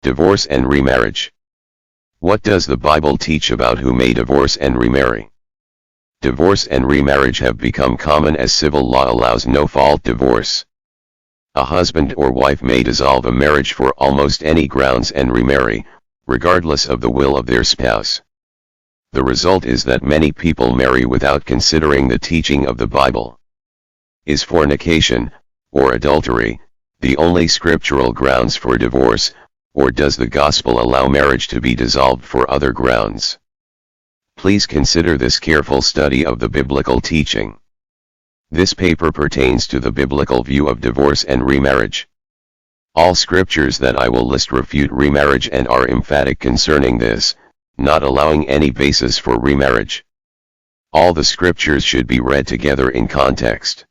Divorce and remarriage. What does the Bible teach about who may divorce and remarry? Divorce and remarriage have become common as civil law allows no-fault divorce. A husband or wife may dissolve a marriage for almost any grounds and remarry, regardless of the will of their spouse. The result is that many people marry without considering the teaching of the Bible. Is fornication, or adultery, the only scriptural grounds for divorce, or does the gospel allow marriage to be dissolved for other grounds? Please consider this careful study of the biblical teaching. This paper pertains to the biblical view of divorce and remarriage. All scriptures that I will list refute remarriage and are emphatic concerning this, not allowing any basis for remarriage. All the scriptures should be read together in context.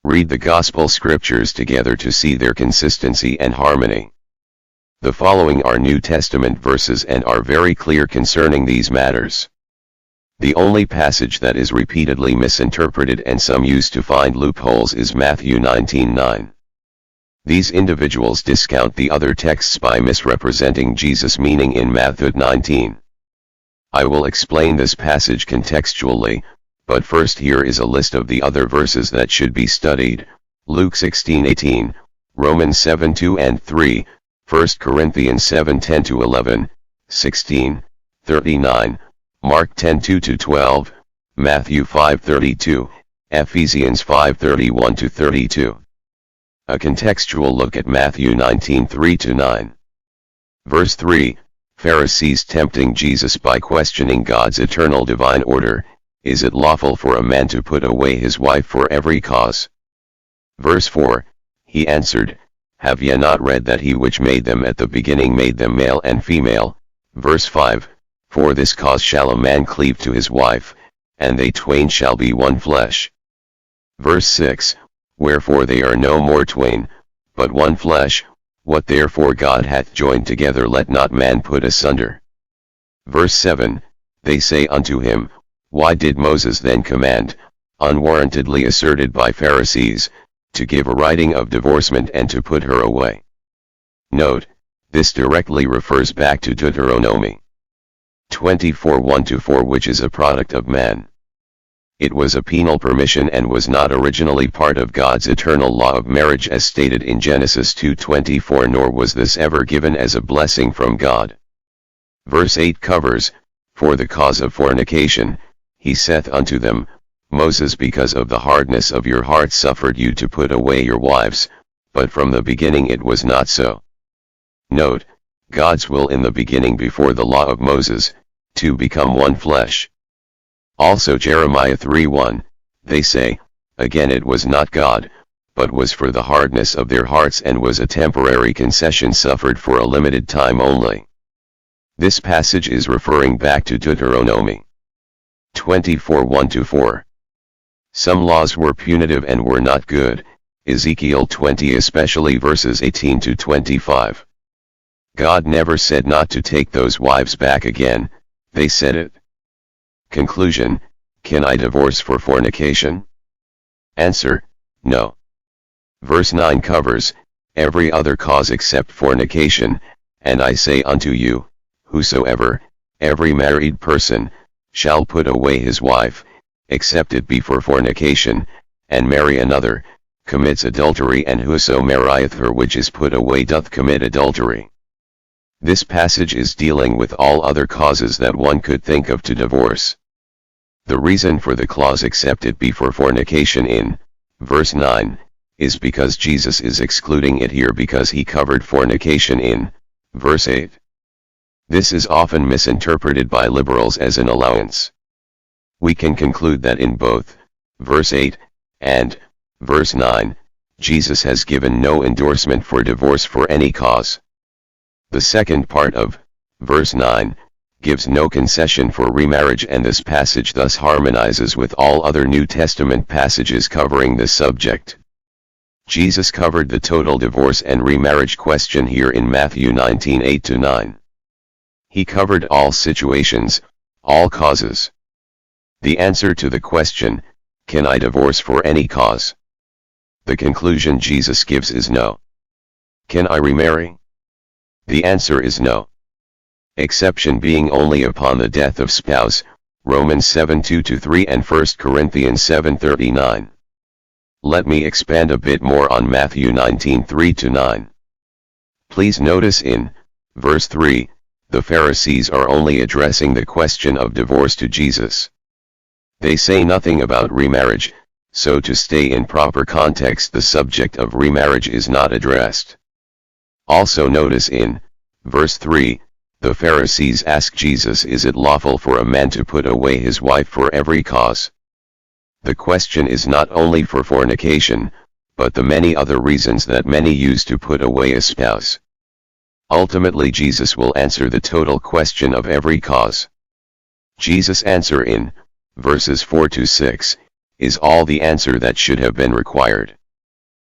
Read the gospel scriptures together to see their consistency and harmony. The following are New Testament verses and are very clear concerning these matters. The only passage that is repeatedly misinterpreted and some use to find loopholes is Matthew 19:9. These individuals discount the other texts by misrepresenting Jesus' meaning in Matthew 19. I will explain this passage contextually, but first here is a list of the other verses that should be studied: Luke 16:18, Romans 7:2 and 3, 1 Corinthians 7:10-11, 16:39, Mark 10:2-12, Matthew 5:32, Ephesians 5:31-32. A contextual look at Matthew 19:3-9. Verse 3, Pharisees tempting Jesus by questioning God's eternal divine order: is it lawful for a man to put away his wife for every cause? Verse 4, he answered, have ye not read that he which made them at the beginning made them male and female? Verse 5, for this cause shall a man cleave to his wife, and they twain shall be one flesh. Verse 6, wherefore they are no more twain, but one flesh. What therefore God hath joined together let not man put asunder. Verse 7, they say unto him, why did Moses then command, unwarrantedly asserted by Pharisees, to give a writing of divorcement and to put her away? Note, this directly refers back to Deuteronomy 24:1-4, which is a product of man. It was a penal permission and was not originally part of God's eternal law of marriage as stated in Genesis 2:24, nor was this ever given as a blessing from God. Verse 8 covers, for the cause of fornication, he saith unto them, Moses because of the hardness of your heart suffered you to put away your wives, but from the beginning it was not so. Note, God's will in the beginning before the law of Moses, to become one flesh. Also Jeremiah 3:1, they say, again it was not God, but was for the hardness of their hearts and was a temporary concession suffered for a limited time only. This passage is referring back to Deuteronomy 24:1-4. Some laws were punitive and were not good, Ezekiel 20 especially verses 18-25. God never said not to take those wives back again, they said it. Conclusion, can I divorce for fornication? Answer, no. Verse 9 covers, every other cause except fornication, and I say unto you, whosoever, every married person, shall put away his wife, except it be for fornication, and marry another, commits adultery, and whoso marrieth her which is put away doth commit adultery. This passage is dealing with all other causes that one could think of to divorce. The reason for the clause except it be for fornication in verse 9, is because Jesus is excluding it here because he covered fornication in verse 8. This is often misinterpreted by liberals as an allowance. We can conclude that in both verse 8 and verse 9, Jesus has given no endorsement for divorce for any cause. The second part of verse 9 gives no concession for remarriage, and this passage thus harmonizes with all other New Testament passages covering this subject. Jesus covered the total divorce and remarriage question here in Matthew 19:8-9. He covered all situations, all causes. The answer to the question, can I divorce for any cause? The conclusion Jesus gives is no. Can I remarry? The answer is no. Exception being only upon the death of spouse, Romans 7:2-3 and 1 Corinthians 7:39. Let me expand a bit more on Matthew 19:3-9. Please notice in verse 3, the Pharisees are only addressing the question of divorce to Jesus. They say nothing about remarriage, so to stay in proper context the subject of remarriage is not addressed. Also notice in verse 3, the Pharisees ask Jesus, is it lawful for a man to put away his wife for every cause? The question is not only for fornication, but the many other reasons that many use to put away a spouse. Ultimately Jesus will answer the total question of every cause. Jesus' answer in verses 4-6 is all the answer that should have been required.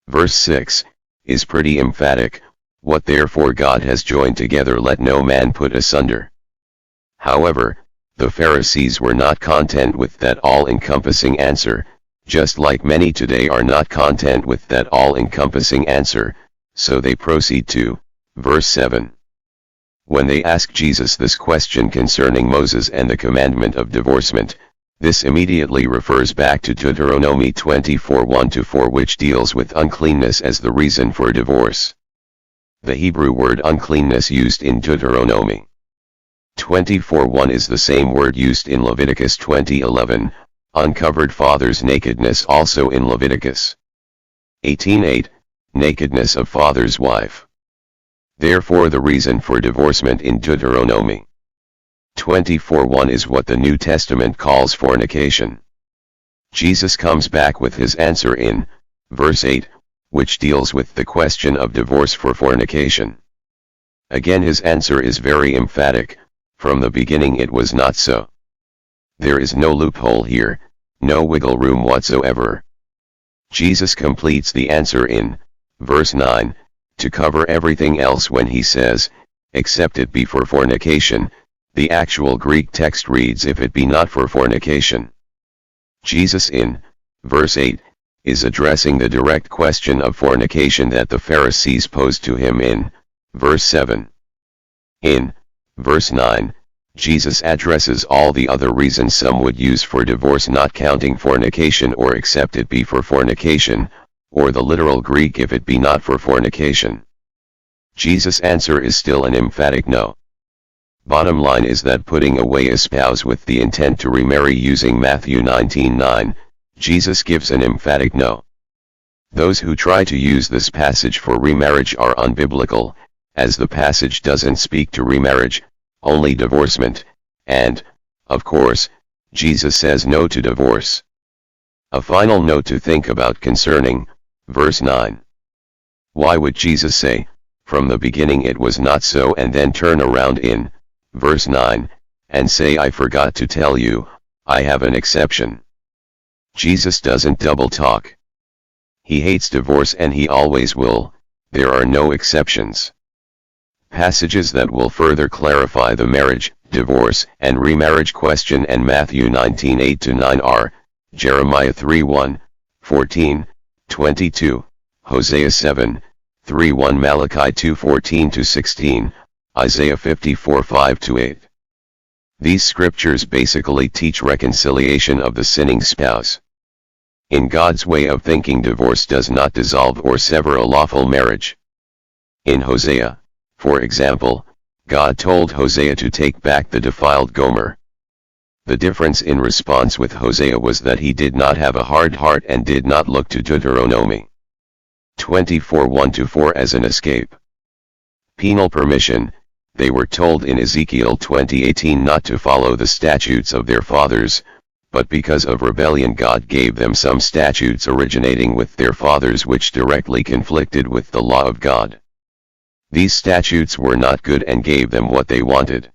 Verse 6 is pretty emphatic, what therefore God has joined together let no man put asunder. However, the Pharisees were not content with that all-encompassing answer, just like many today are not content with that all-encompassing answer, so they proceed to verse 7. When they ask Jesus this question concerning Moses and the commandment of divorcement, this immediately refers back to Deuteronomy 24:1-4, which deals with uncleanness as the reason for divorce. The Hebrew word uncleanness used in Deuteronomy 24:1 is the same word used in Leviticus 20:11, uncovered father's nakedness also in Leviticus 18:8, nakedness of father's wife. Therefore the reason for divorcement in Deuteronomy 24:1 is what the New Testament calls fornication. Jesus comes back with his answer in verse 8, which deals with the question of divorce for fornication. Again his answer is very emphatic, from the beginning it was not so. There is no loophole here, no wiggle room whatsoever. Jesus completes the answer in verse 9, to cover everything else when he says, except it be for fornication. The actual Greek text reads, if it be not for fornication. Jesus in verse 8 is addressing the direct question of fornication that the Pharisees posed to him in verse 7. In verse 9, Jesus addresses all the other reasons some would use for divorce, not counting fornication or except it be for fornication, or the literal Greek if it be not for fornication. Jesus' answer is still an emphatic no. Bottom line is that putting away a spouse with the intent to remarry using Matthew 19:9, Jesus gives an emphatic no. Those who try to use this passage for remarriage are unbiblical, as the passage doesn't speak to remarriage, only divorcement, and, of course, Jesus says no to divorce. A final note to think about concerning verse 9. Why would Jesus say, from the beginning it was not so, and then turn around in verse 9, and say, I forgot to tell you, I have an exception? Jesus doesn't double talk. He hates divorce and he always will, there are no exceptions. Passages that will further clarify the marriage, divorce, and remarriage question and Matthew 19:8-9 are, Jeremiah 3:1, 14, 22, Hosea 7:3-1, Malachi 2:14-16, Isaiah 54:5-8. These scriptures basically teach reconciliation of the sinning spouse. In God's way of thinking, divorce does not dissolve or sever a lawful marriage. In Hosea, for example, God told Hosea to take back the defiled Gomer. The difference in response with Hosea was that he did not have a hard heart and did not look to Deuteronomy 24:1-4 as an escape. Penal permission. They were told in Ezekiel 20:18 not to follow the statutes of their fathers, but because of rebellion God gave them some statutes originating with their fathers which directly conflicted with the law of God. These statutes were not good and gave them what they wanted.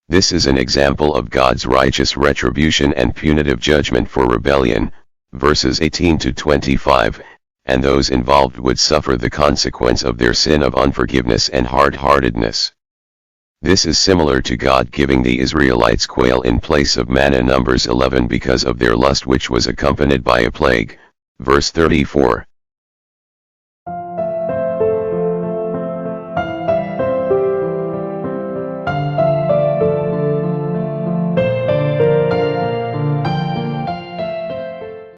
This is an example of God's righteous retribution and punitive judgment for rebellion, verses 18-25, and those involved would suffer the consequence of their sin of unforgiveness and hard-heartedness. This is similar to God giving the Israelites quail in place of manna, Numbers 11, because of their lust, which was accompanied by a plague, verse 34.